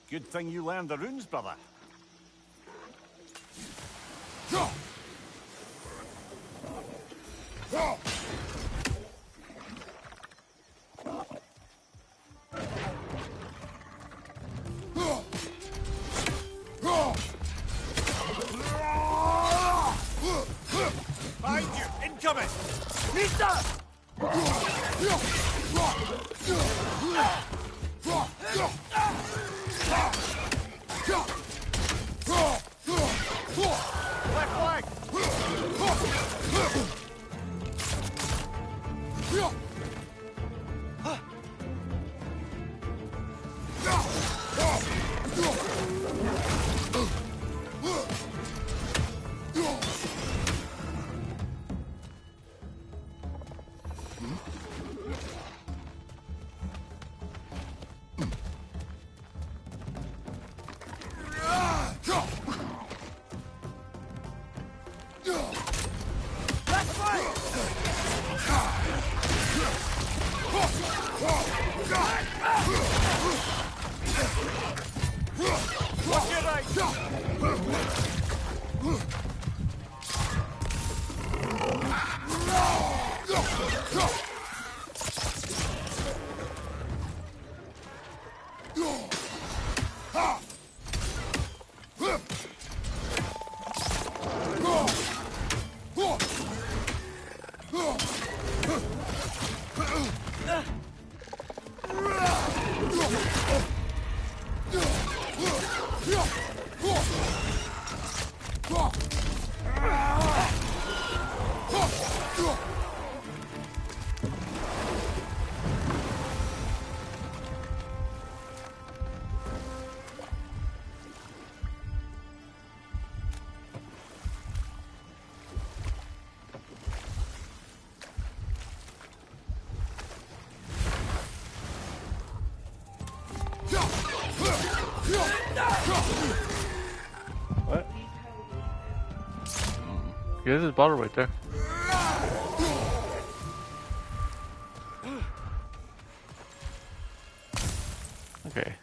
Good thing you learned the runes, brother. Behind you! Incoming! Left leg! What? There's his bottle right there. Okay.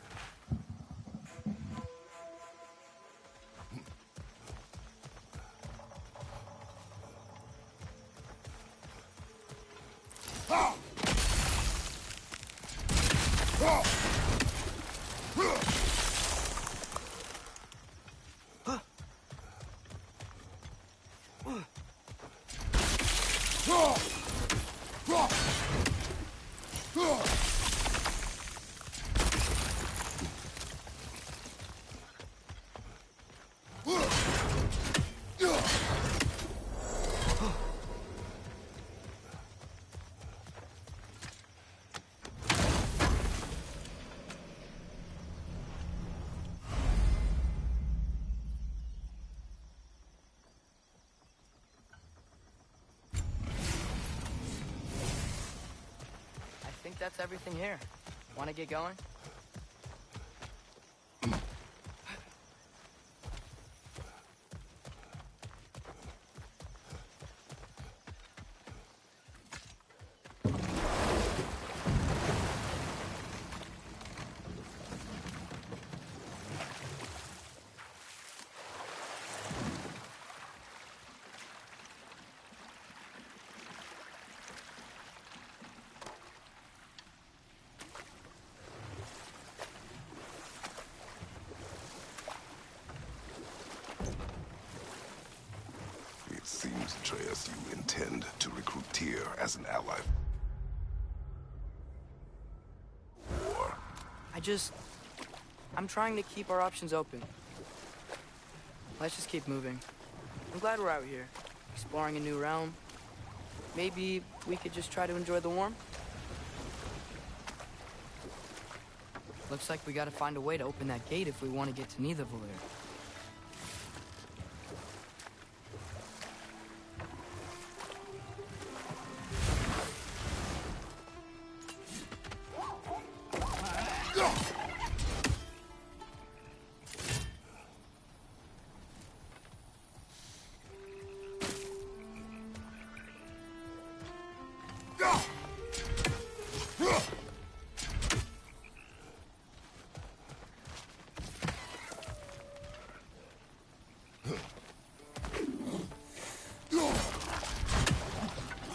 I think that's everything here. Want to get going? It seems, Atreus, you intend to recruit Tyr as an ally. War. I'm trying to keep our options open. Let's just keep moving. I'm glad we're out here, exploring a new realm. Maybe we could just try to enjoy the warmth? Looks like we gotta find a way to open that gate if we want to get to Nidavellir.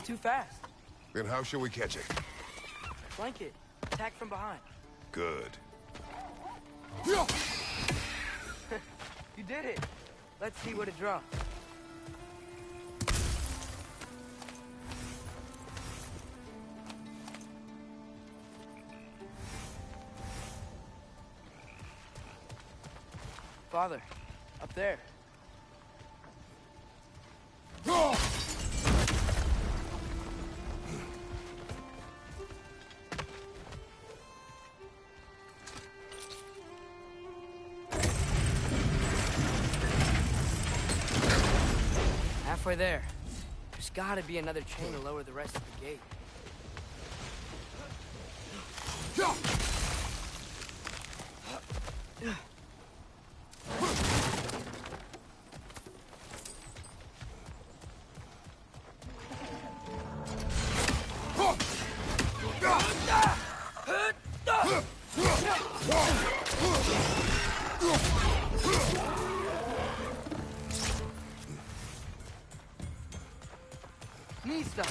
Too fast. Then how shall we catch it? Flank it. Attack from behind. Good. You did it. Let's see what it draws. Father, up there. Halfway there. There's gotta be another chain to lower the rest of the gate. Mista!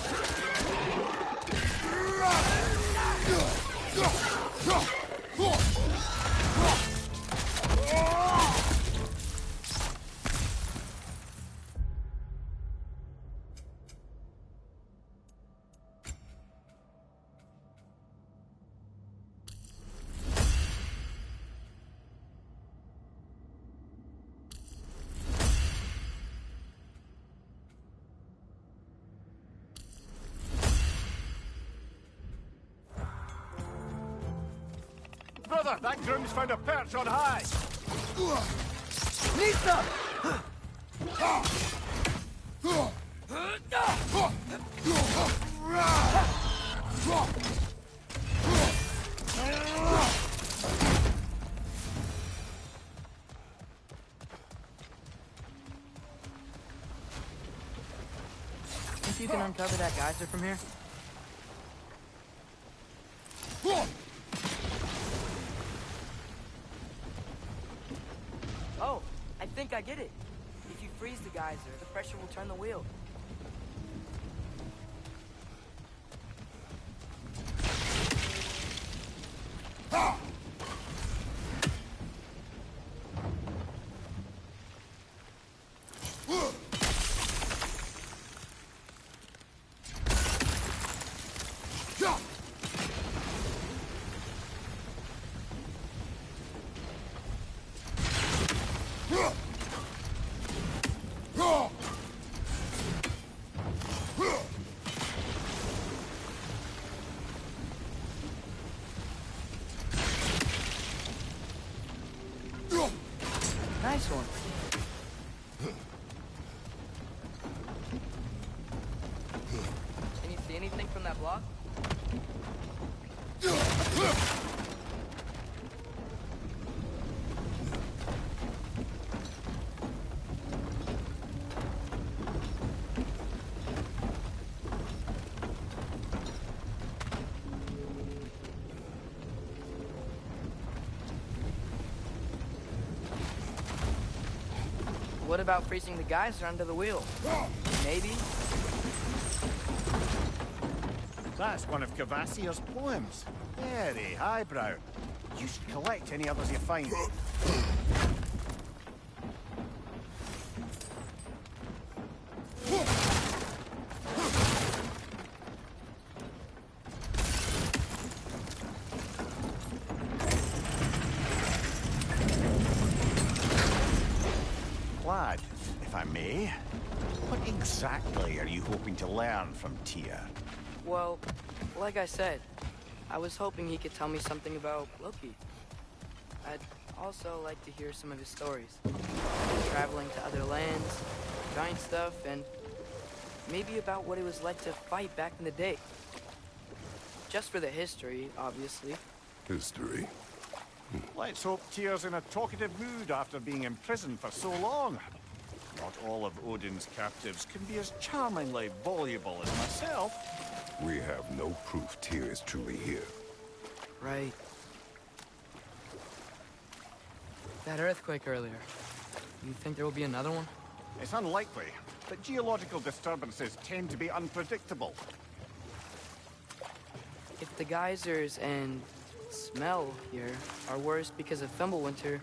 Brother, that groom's found a perch on high! Mista! Think you can uncover that geyser from here? Oh, I think I get it. If you freeze the geyser, the pressure will turn the wheel. Nice one. Can you see anything from that block? What about freezing the geyser under the wheel? Maybe? That's one of Cavassier's poems. Very highbrow. You should collect any others you find. me. What exactly are you hoping to learn from Tyr? Well, like I said, I was hoping he could tell me something about Loki. I'd also like to hear some of his stories. Traveling to other lands, giant stuff, and maybe about what it was like to fight back in the day. Just for the history, obviously. History. Let's hope Tyr's in a talkative mood after being imprisoned for so long. Not all of Odin's captives can be as charmingly voluble as myself. We have no proof Tyr is truly here. Right. That earthquake earlier. You think there will be another one? It's unlikely, but geological disturbances tend to be unpredictable. If the geysers and smell here are worse because of Fimbulwinter,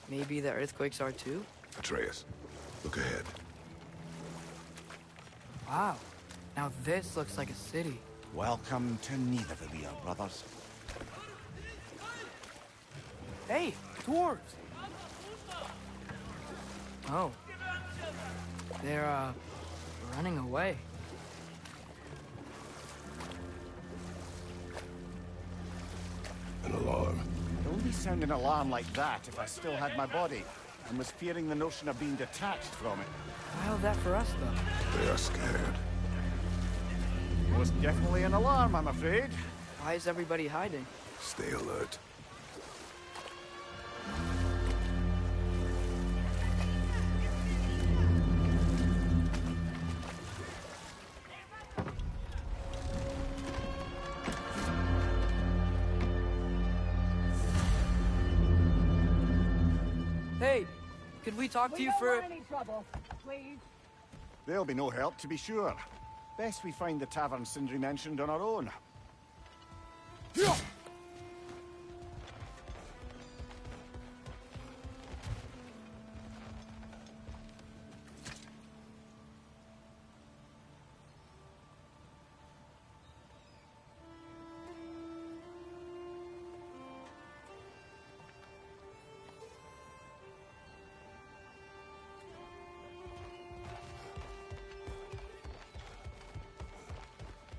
maybe the earthquakes are too? Atreus, look ahead. Wow. Now this looks like a city. Welcome to Nidavellir, brothers. Hey, dwarves! Oh. They're, running away. An alarm. I'd only sound an alarm like that if I still had my body, and was fearing the notion of being detached from it. How's that for us, though? They are scared. Most definitely an alarm, I'm afraid. Why is everybody hiding? Stay alert. Hey, could we talk to you for... any trouble, please. There'll be no help, to be sure. Best we find the tavern Sindri mentioned on our own.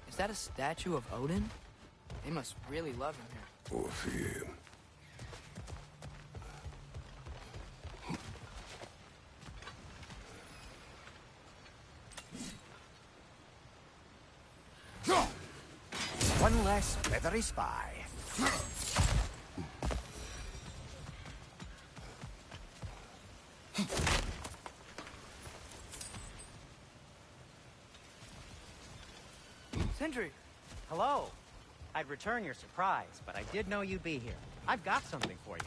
Is that a statue of Odin? They must really love him here. Or fear him. One less feathery spy. Sindri! Hello. I'd return your surprise, but I did know you'd be here. I've got something for you.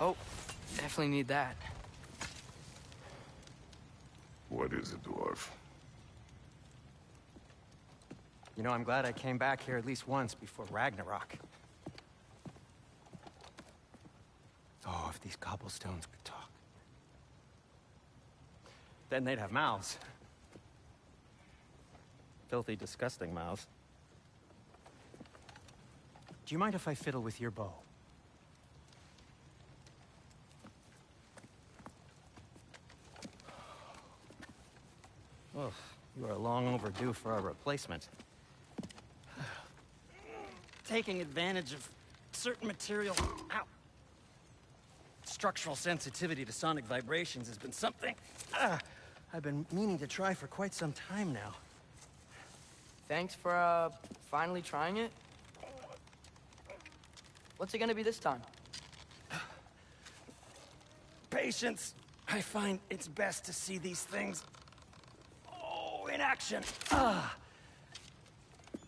Oh, definitely need that. What is it, Dwarf? You know, I'm glad I came back here at least once before Ragnarok. Oh, if these cobblestones could talk. Then they'd have mouths. Filthy, disgusting mouths. Do you mind if I fiddle with your bow? Oh, you are long overdue for a replacement. Taking advantage of certain material... Ow! Structural sensitivity to sonic vibrations has been something I've been meaning to try for quite some time now. Thanks for, finally trying it. What's it gonna be this time? Patience. I find it's best to see these things, in action.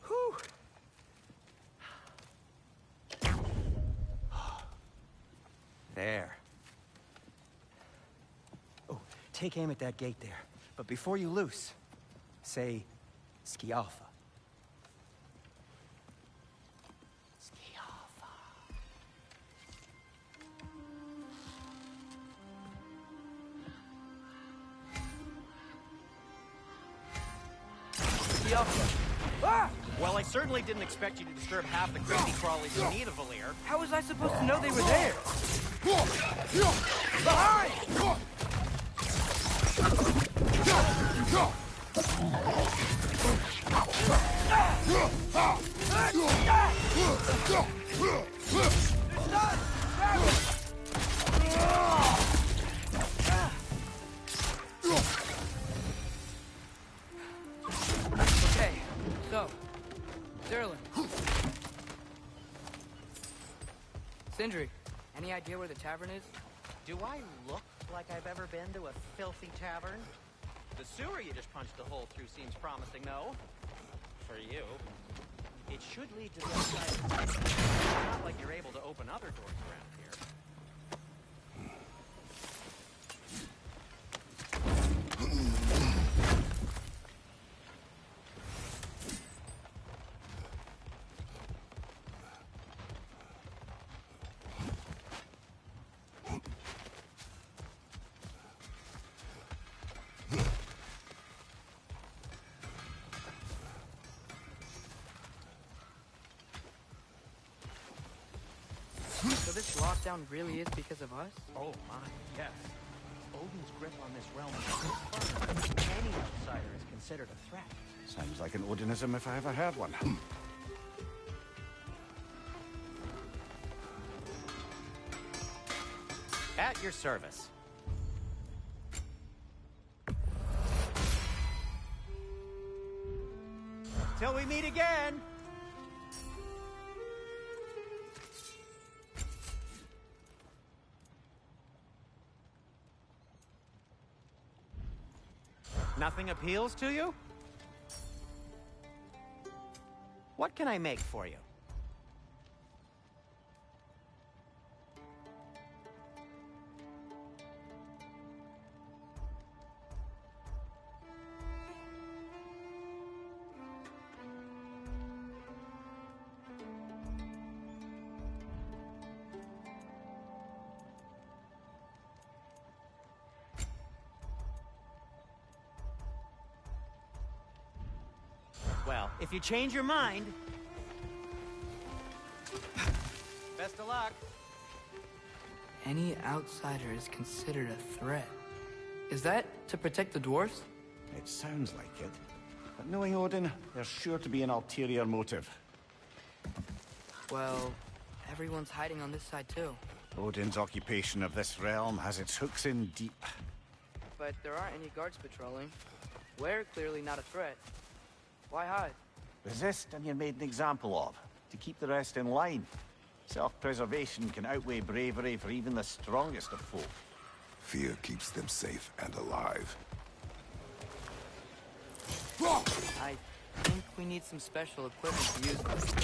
Whew. There. Oh, take aim at that gate there. But before you loose, say, Skialfa. Skialfa. Skialfa. Well, I certainly didn't expect you to disturb half the crazy crawlies who need a Valir. How was I supposed to know they were there? Okay, so, Zerlin. Sindri, any idea where the tavern is? Do I look like I've ever been to a filthy tavern? The sewer you just punched a hole through seems promising, though. For you. It should lead to the other side of the city. It's not like you're able to open other doors around here. So this lockdown really is because of us? Oh my, yes. Odin's grip on this realm is so firm that any outsider is considered a threat. Sounds like an Odinism if I ever heard one. At your service. Till we meet again! Nothing appeals to you? What can I make for you? Well, if you change your mind... Best of luck. Any outsider is considered a threat. Is that to protect the dwarfs? It sounds like it. But knowing Odin, there's sure to be an ulterior motive. Well, everyone's hiding on this side too. Odin's occupation of this realm has its hooks in deep. But there aren't any guards patrolling. We're clearly not a threat. Why hide? Resist and you're made an example of, to keep the rest in line. Self-preservation can outweigh bravery for even the strongest of folk. Fear keeps them safe and alive. I think we need some special equipment to use this.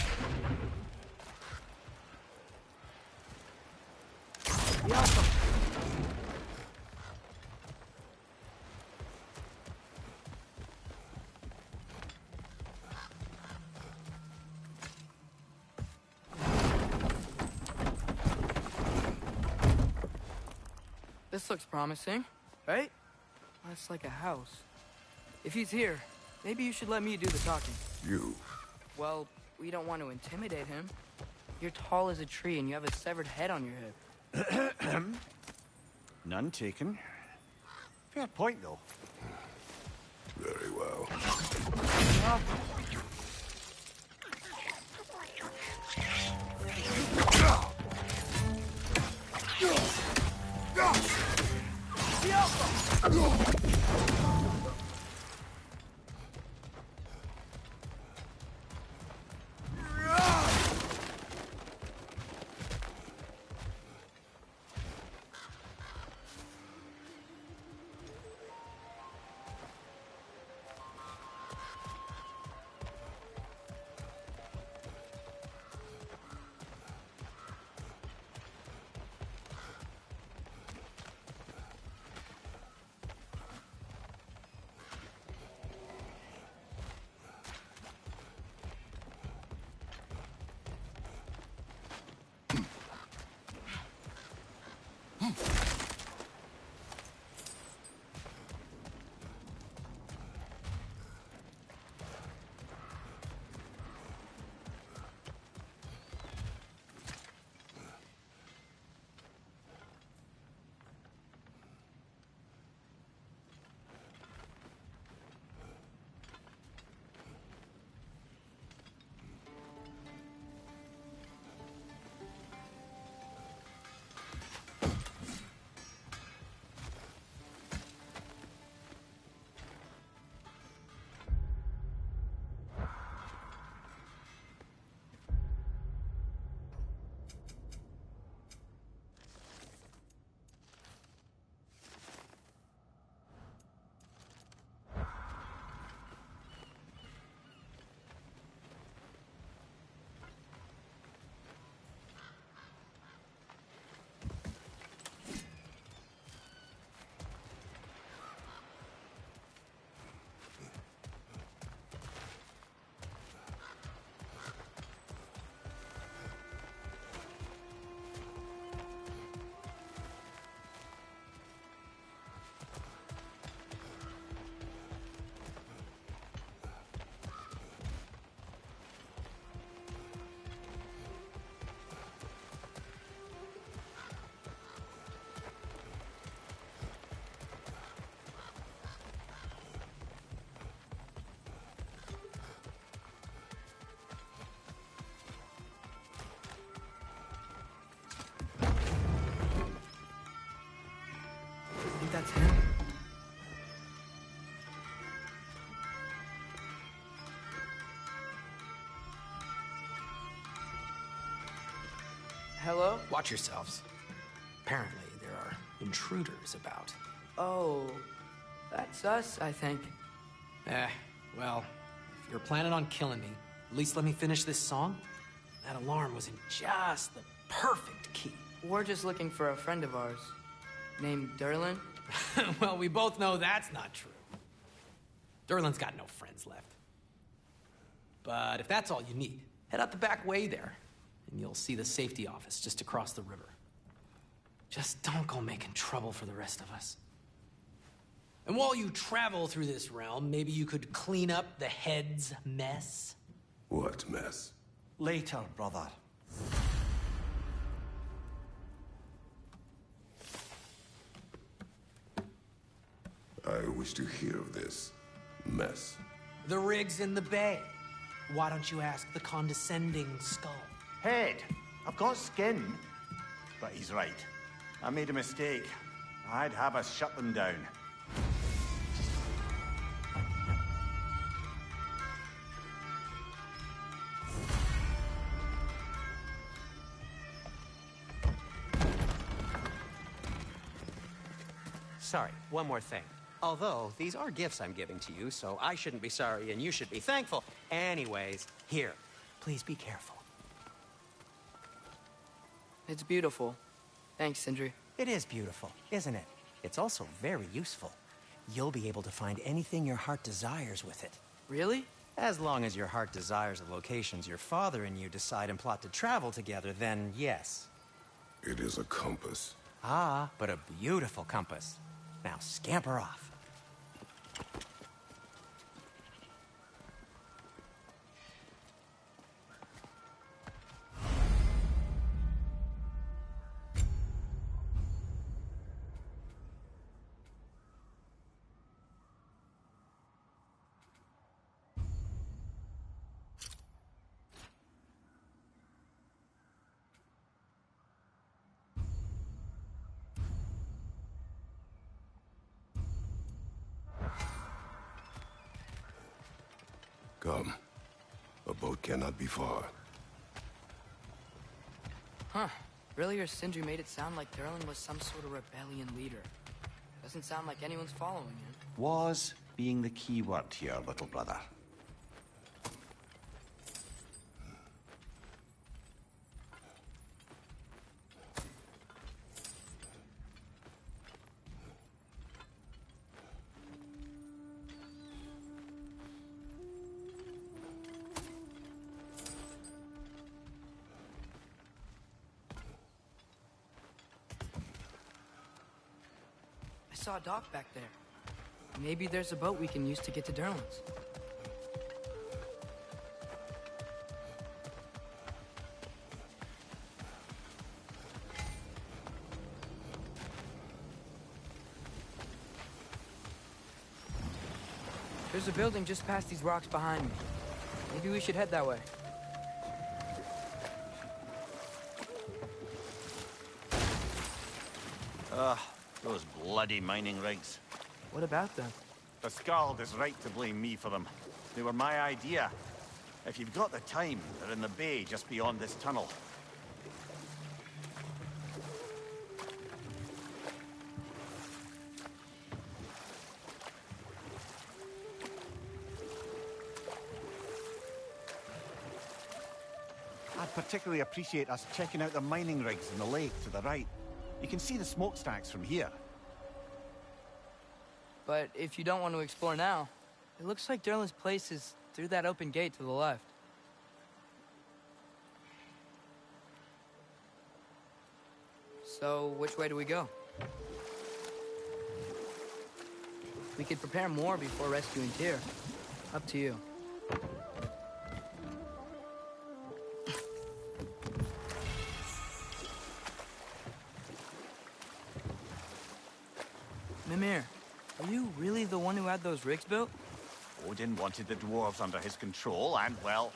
Yeah. This looks promising, right? That's like a house. If he's here, maybe you should let me do the talking. You. Well, we don't want to intimidate him. You're tall as a tree and you have a severed head on your hip. None taken. Fair point, though. Very well. Hello? Watch yourselves. Apparently, there are intruders about. Oh, that's us, I think. Well, if you're planning on killing me, at least let me finish this song. That alarm was in just the perfect key. We're just looking for a friend of ours, named Derlin. Well, we both know that's not true. Derlin's got no friends left. But if that's all you need, head out the back way there, and you'll see the safety office just across the river. Just don't go making trouble for the rest of us. And while you travel through this realm, maybe you could clean up the head's mess? What mess? Later, brother. I wish to hear of this mess. The rig's in the bay. Why don't you ask the condescending skull? Head, I've got skin. But he's right. I made a mistake. I'd have us shut them down. Sorry, one more thing. Although, these are gifts I'm giving to you, so I shouldn't be sorry and you should be thankful. Anyways, here, please be careful. It's beautiful. Thanks, Sindri. It is beautiful, isn't it? It's also very useful. You'll be able to find anything your heart desires with it. Really? As long as your heart desires the locations your father and you decide and plot to travel together, then yes. It is a compass. Ah, but a beautiful compass. Now scamper off. Come. A boat cannot be far. Huh. Earlier, Sindri made it sound like Derlin was some sort of rebellion leader. Doesn't sound like anyone's following him. Was being the key word here, little brother. I saw a dock back there. Maybe there's a boat we can use to get to Derlin's. There's a building just past these rocks behind me. Maybe we should head that way. Those bloody mining rigs. What about them? The Skald is right to blame me for them. They were my idea. If you've got the time, they're in the bay just beyond this tunnel. I'd particularly appreciate us checking out the mining rigs in the lake to the right. You can see the smokestacks from here. But if you don't want to explore now, it looks like Derlin's place is through that open gate to the left. So, which way do we go? We could prepare more before rescuing Tyr. Up to you. Mimir, are you really the one who had those rigs built? Odin wanted the dwarves under his control, and, well,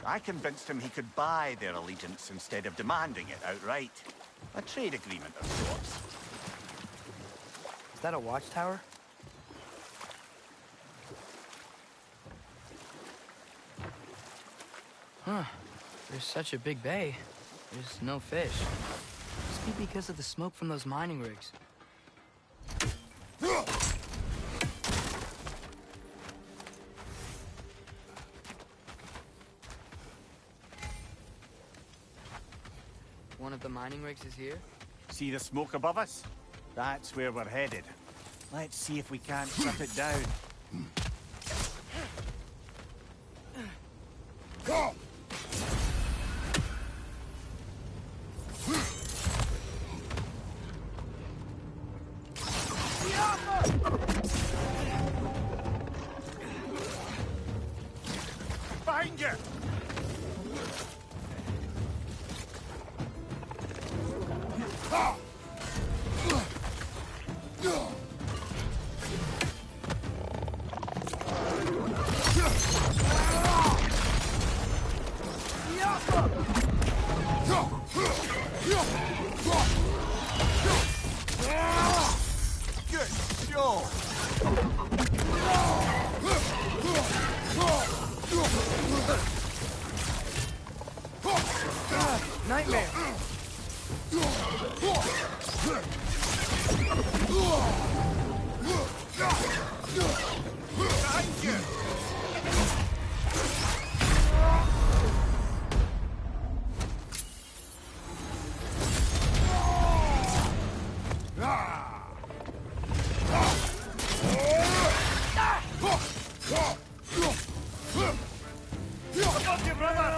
I convinced him he could buy their allegiance instead of demanding it outright. A trade agreement of sorts. Is that a watchtower? Huh. There's such a big bay. There's no fish. Must be because of the smoke from those mining rigs. One of the mining rigs is here? See the smoke above us? That's where we're headed. Let's see if we can't shut it down. Behind you! Good job! Nightmare! Behind you! Above you, brother!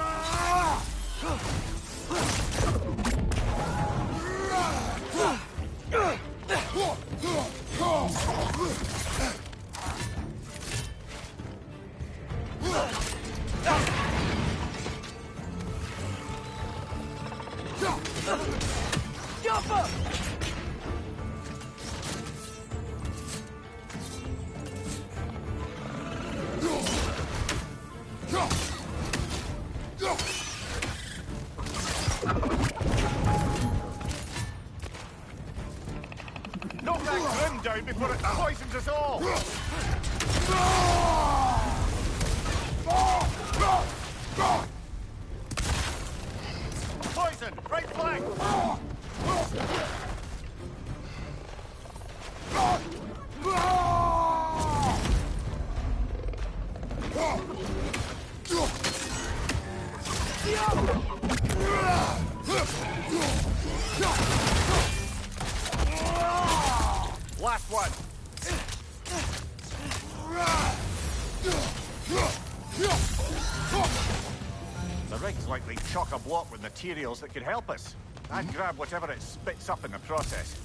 Knock that grim down before it poisons us all! Poison! Right flank! Last one! The rig's likely chock-a-block with materials that could help us. I'd grab whatever it spits up in the process.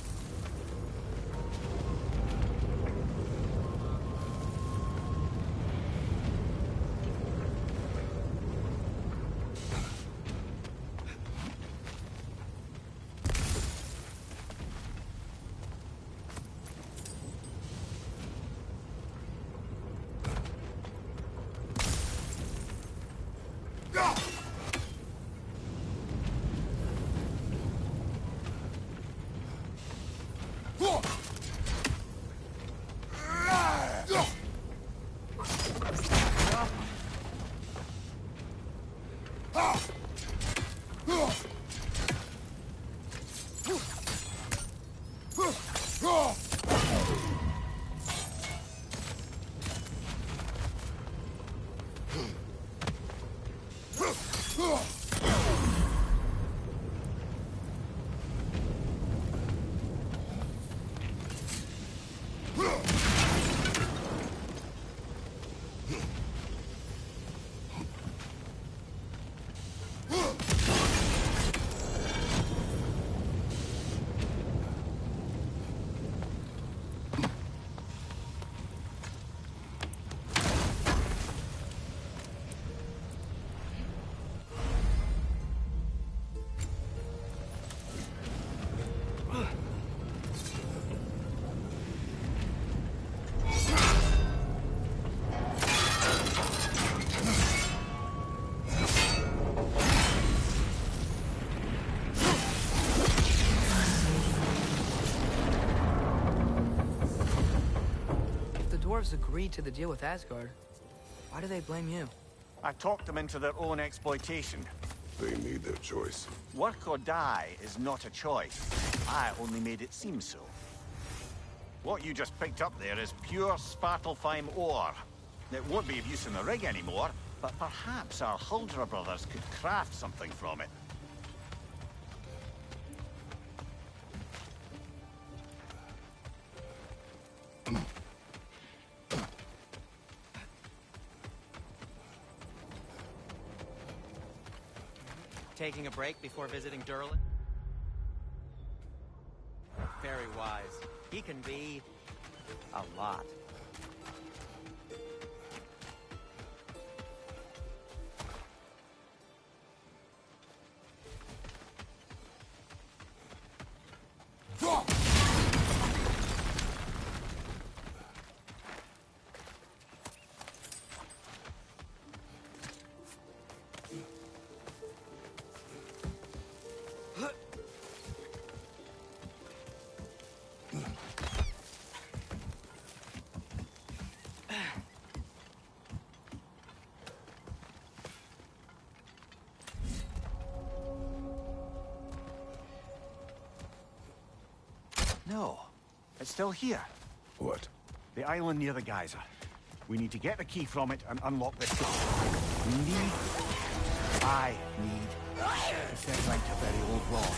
Dwarves agreed to the deal with Asgard. Why do they blame you? I talked them into their own exploitation. They made their choice. Work or die is not a choice. I only made it seem so. What you just picked up there is pure Svartalfheim ore. It won't be of use in the rig anymore, but perhaps our Huldra brothers could craft something from it. Taking a break before visiting Durlin? Very wise. He can be a lot. No, it's still here. What? The island near the geyser. We need to get the key from it and unlock this door. I need to set right a very old law.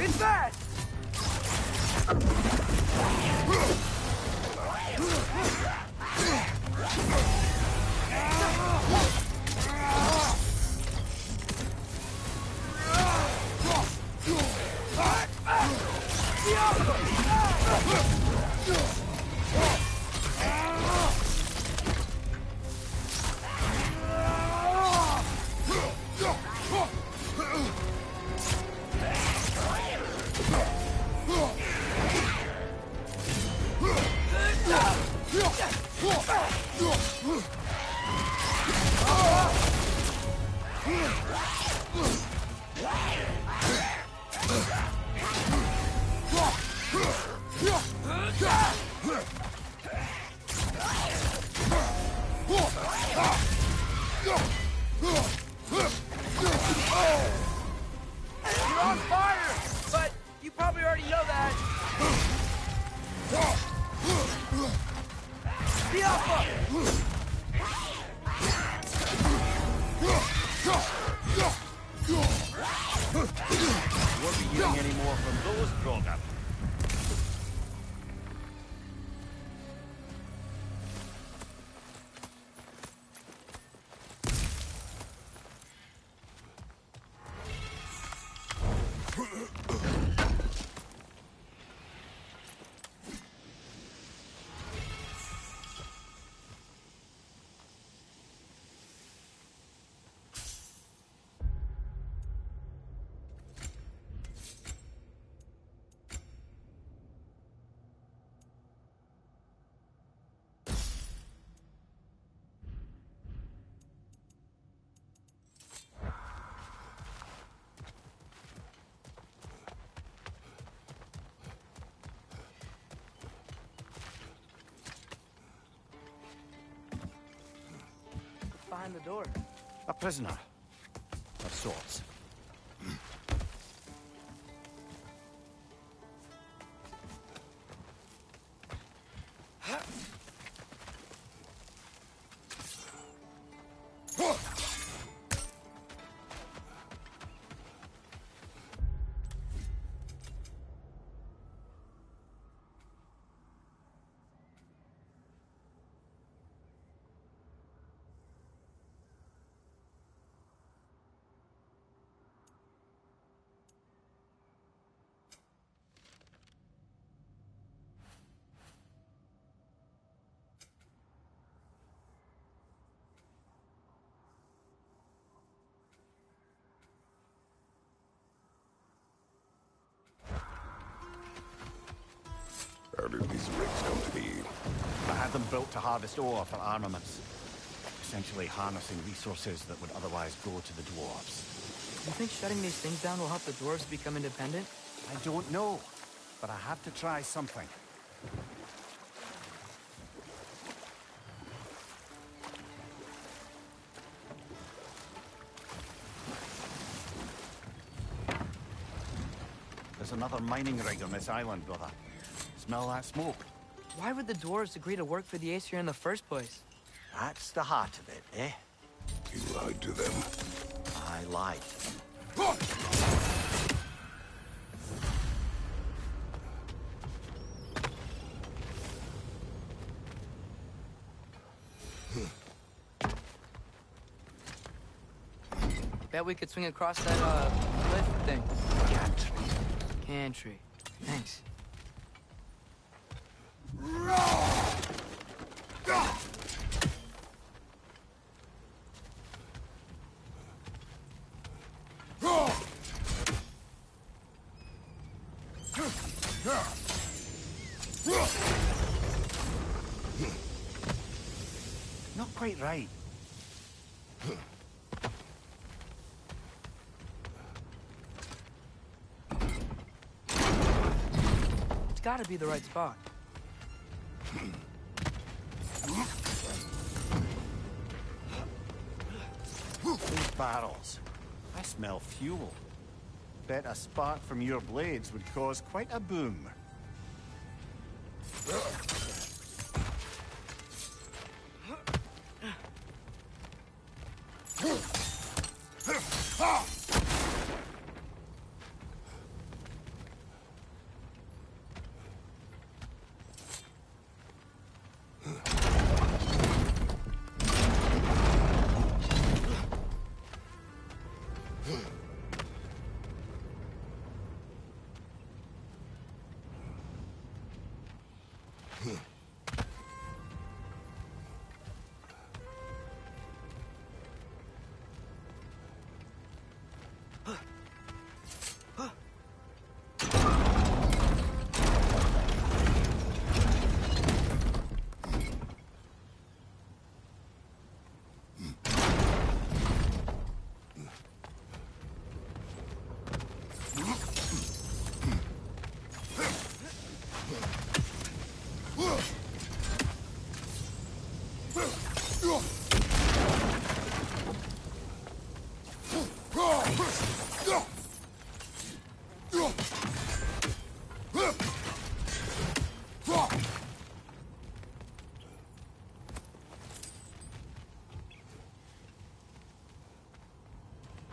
It's bad! You're on fire! But you probably already know that. The Alpha! Won't be getting any more from those Krogan. Behind the door. A prisoner. Of sorts. How did these rigs come to be? I had them built to harvest ore for armaments. Essentially harnessing resources that would otherwise go to the dwarves. You think shutting these things down will help the dwarves become independent? I don't know. but I have to try something. There's another mining rig on this island, brother. Smell that smoke? Why would the dwarves agree to work for the Aesir in the first place? That's the heart of it, eh? You lied to them. I lied to them. Bet we could swing across that, cliff thing. Gantry. Thanks. Not quite right. It's gotta be the right spot. These barrels. I smell fuel. Bet a spark from your blades would cause quite a boom.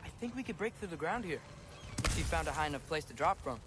I think we could break through the ground here. If you found a high enough place to drop from.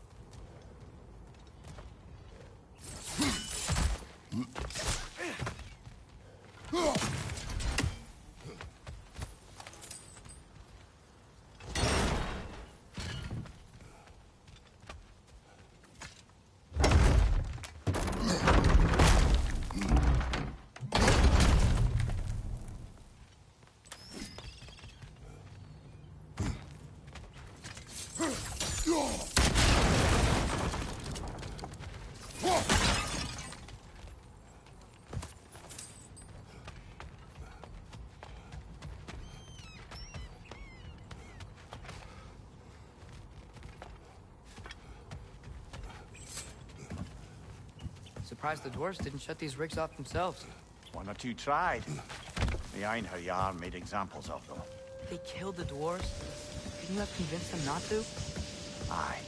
Surprised the dwarves didn't shut these rigs off themselves. One or two tried. The Einherjar made examples of them. They killed the dwarves? Couldn't you have convinced them not to? Aye.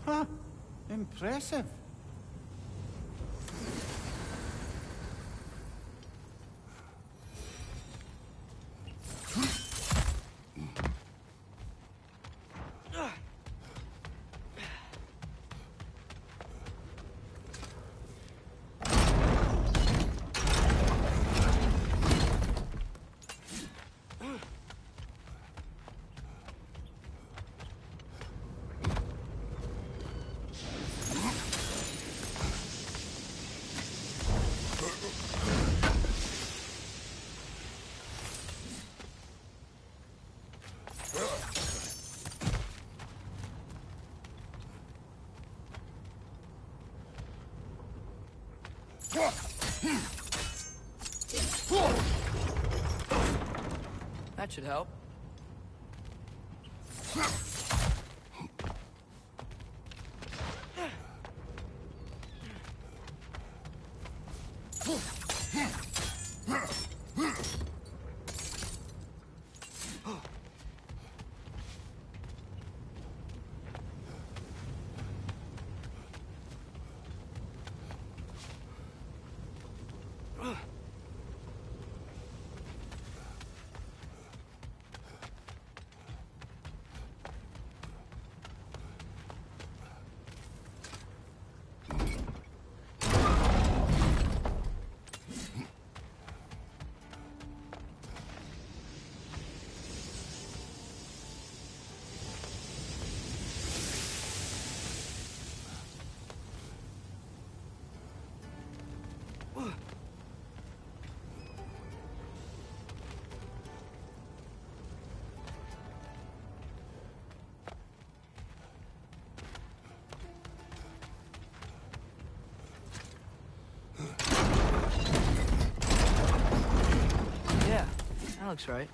Huh. Impressive. should help. Yeah, that looks right.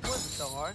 Wasn't so hard.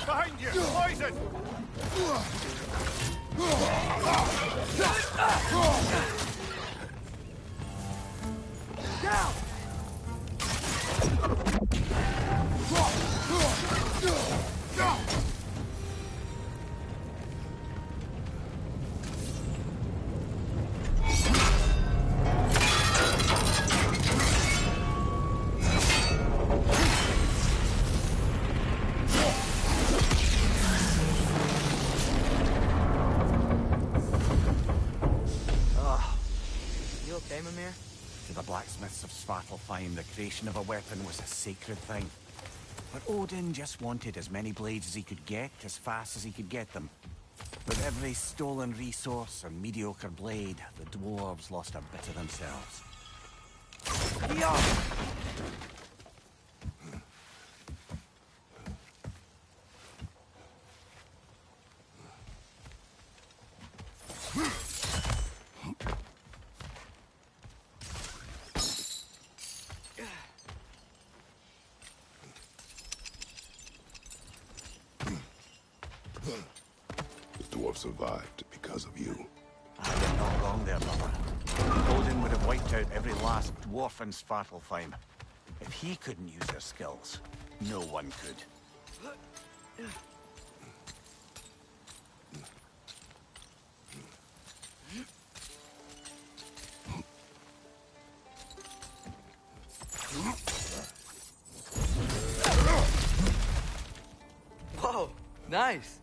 Behind you! Poison! Down! You okay, Mimir? To the blacksmiths of Svartalfheim, the creation of a weapon was a sacred thing. But Odin just wanted as many blades as he could get, as fast as he could get them. With every stolen resource and mediocre blade, the dwarves lost a bit of themselves. survived because of you. You're not wrong there, brother. Odin would have wiped out every last dwarf in Svartalfheim. If he couldn't use their skills, no one could. Whoa, nice.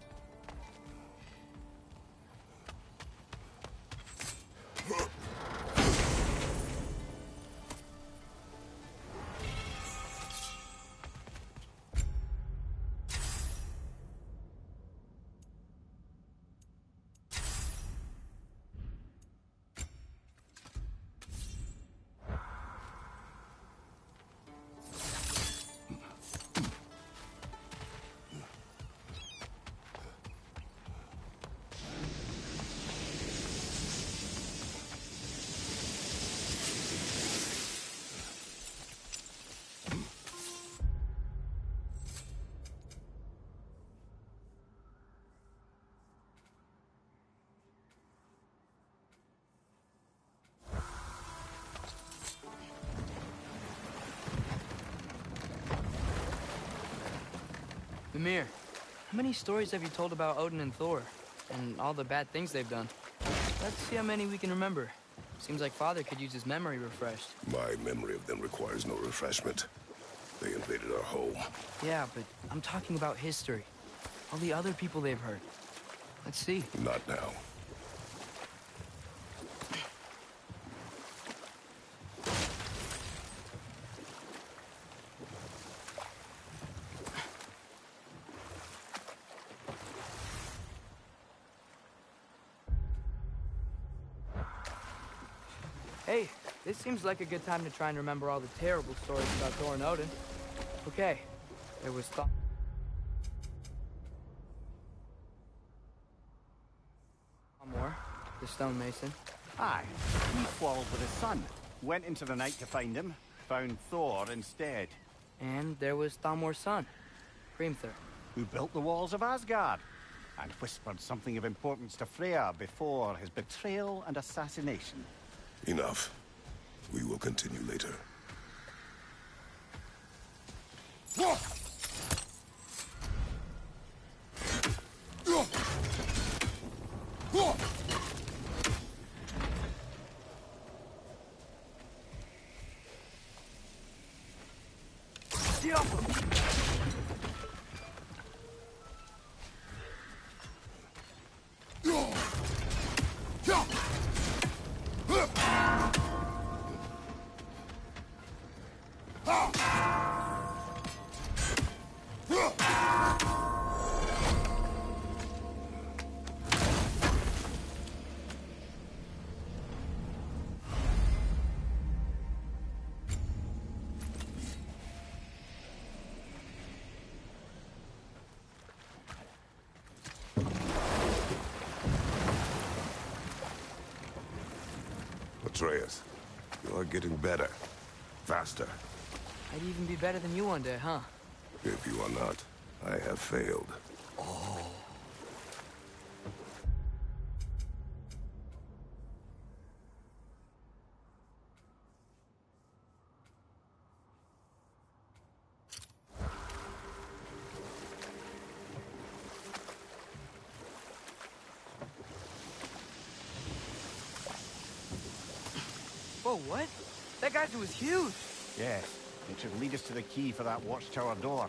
Mimir, how many stories have you told about Odin and Thor? And all the bad things they've done? Let's see how many we can remember. Seems like Father could use his memory refreshed. My memory of them requires no refreshment. They invaded our home. Yeah, but I'm talking about history. All the other people they've hurt. Let's see. Not now. Hey, this seems like a good time to try and remember all the terrible stories about Thor and Odin. Okay, there was Thamur, the stonemason. Aye, he quarreled with his son. Went into the night to find him, found Thor instead. And there was Thamur's son, Hrimthur. Who built the walls of Asgard, and whispered something of importance to Freya before his betrayal and assassination. Enough. We will continue later. Atreus, you are getting better. Faster. I'd even be better than you one day, huh? If you are not, I have failed. Whoa, what? That geyser was huge. Yes, it should lead us to the key for that watchtower door.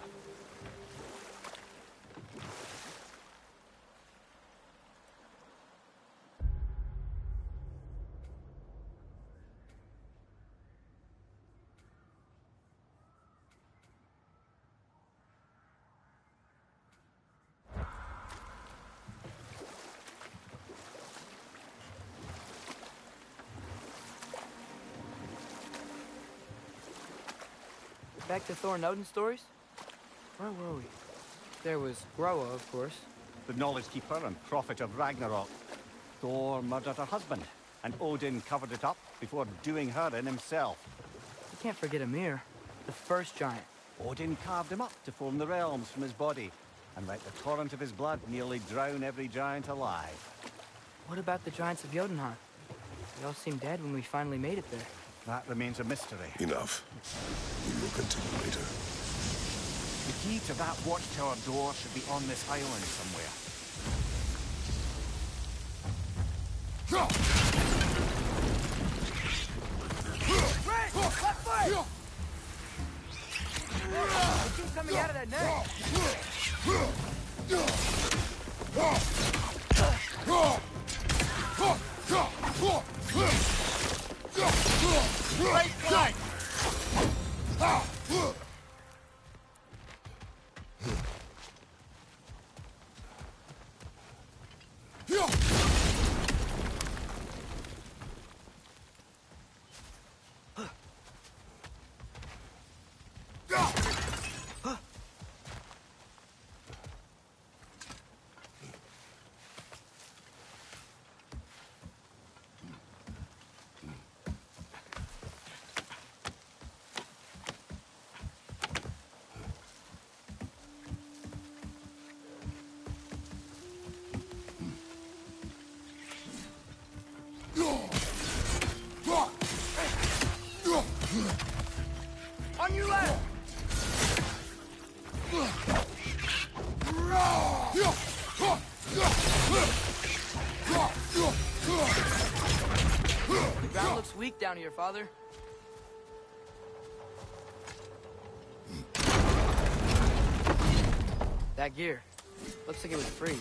Back to Thor and Odin stories? Where were we? There was Groa, of course. The knowledge keeper and prophet of Ragnarok. Thor murdered her husband, and Odin covered it up before doing her in himself. You can't forget Ymir, the first giant. Odin carved him up to form the realms from his body. and let the torrent of his blood nearly drown every giant alive. What about the giants of Jotunheim? They all seemed dead when we finally made it there. That remains a mystery. Enough. We will continue later. The key to that watchtower door should be on this island somewhere. Red! Left foot! It keeps coming out of that net. Right flank! On your left! The ground looks weak down here, Father. That gear. Looks like it would freeze.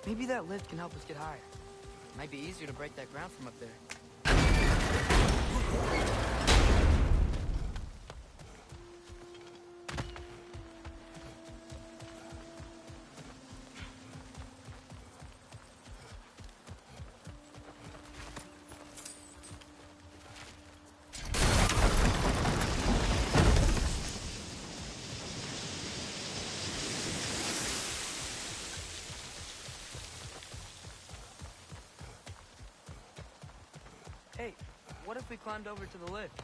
Maybe that lift can help us get higher. Might be easier to break that ground from up there. Hey, what if we climbed over to the lift?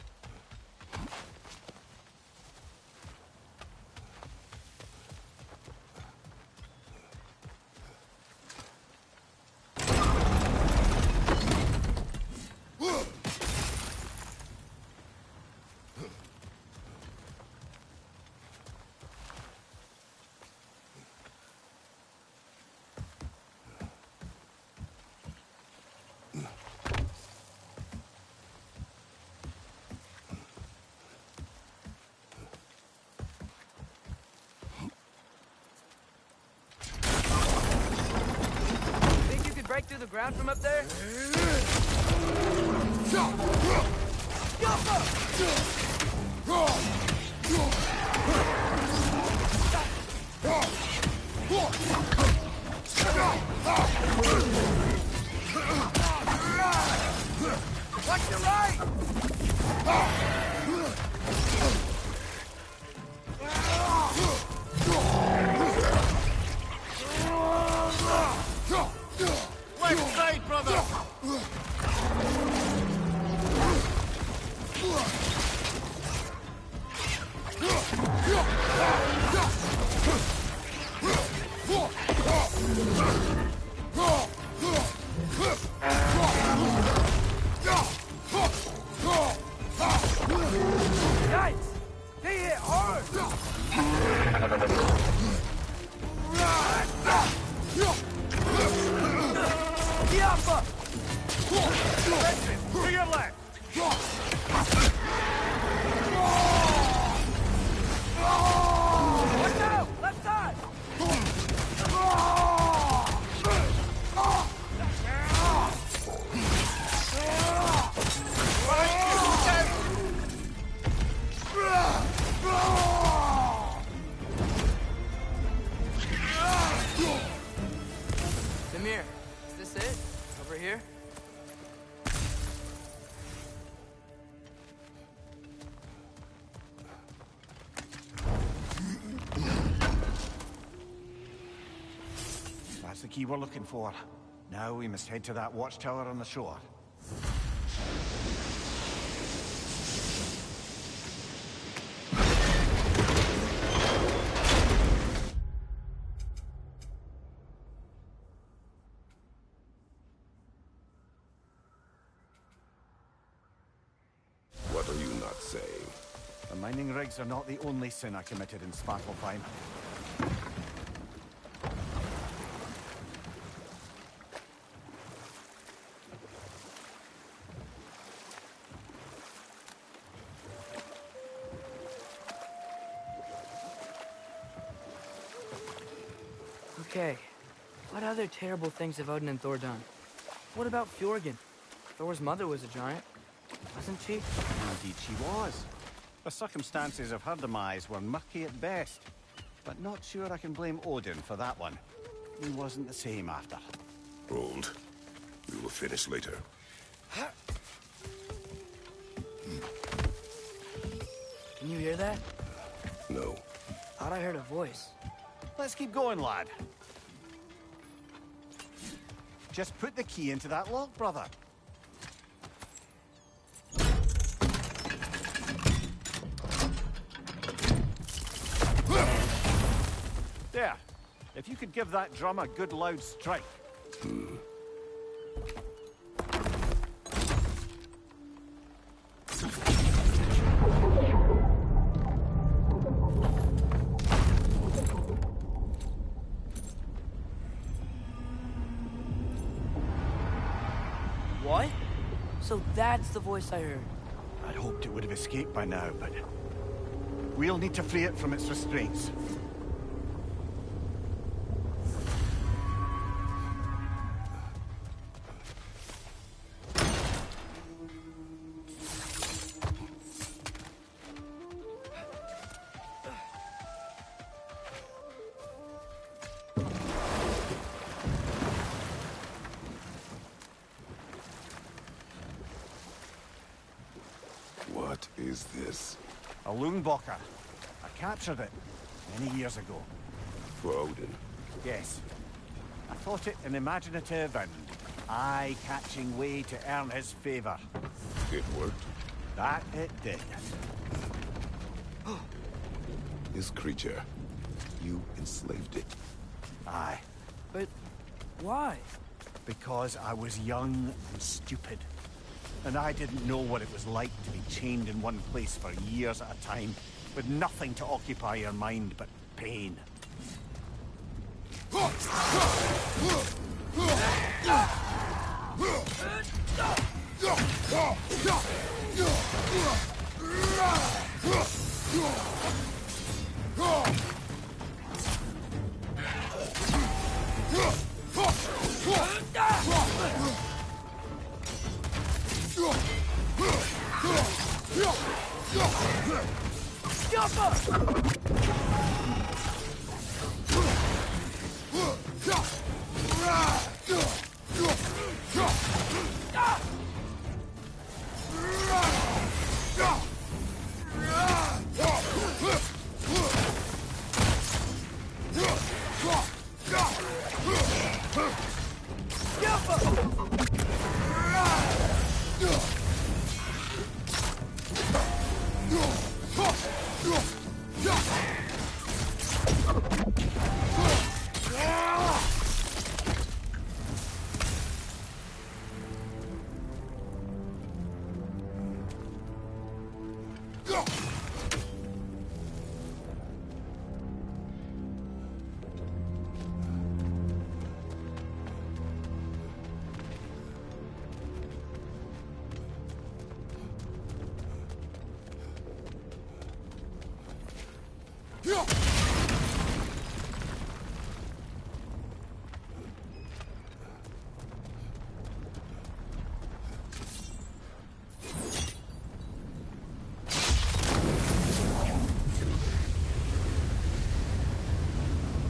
Break through the ground from up there? Watch your right! Left side, brother! Yikes! They hit hard! Diapa! To your left! Watch out! Left side! Samir, is this it? Over here? That's the key we're looking for. Now we must head to that watchtower on the shore. mining rigs are not the only sin I committed in Svartalfheim. Okay, what other terrible things have Odin and Thor done? What about Fjorgen? Thor's mother was a giant, wasn't she? Indeed she was. The circumstances of her demise were murky at best. But not sure I can blame Odin for that one. He wasn't the same after. Hold. We will finish later. Can you hear that? No. Thought I heard a voice. Let's keep going, lad. Just put the key into that lock, brother. There. If you could give that drum a good loud strike. What? So that's the voice I heard. I'd hoped it would have escaped by now, but we'll need to free it from its restraints. What is this? A Lungbocker. I captured it many years ago. For Odin. Yes. I thought it an imaginative and eye-catching way to earn his favor. It worked. That it did. This creature. You enslaved it. Aye. But why? Because I was young and stupid. And I didn't know what it was like to be chained in one place for years at a time, with nothing to occupy your mind but pain.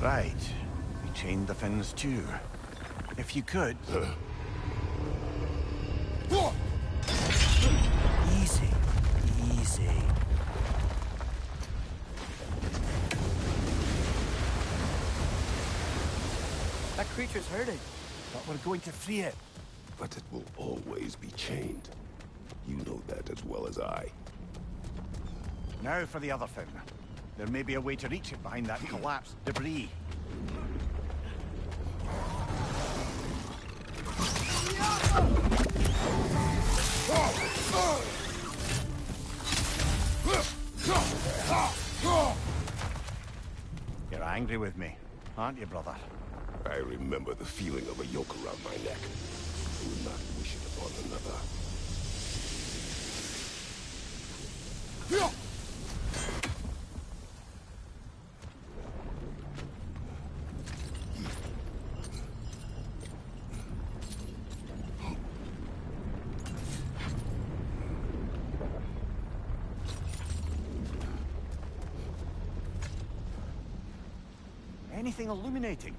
Right. We chained the fins too. If you could... Easy. Easy. That creature's hurting. But we're going to free it. But it will always be chained. You know that as well as I. Now for the other fin. There may be a way to reach it behind that collapsed debris. angry with me, aren't you, brother? I remember the feeling of a yoke around my neck. I would not wish it upon another. Anything illuminating?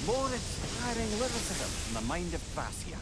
More inspiring lyricism from the mind of Vasya.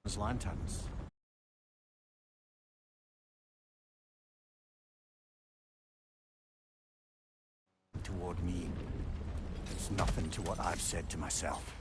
As lanterns. Toward me. It's nothing to what I've said to myself.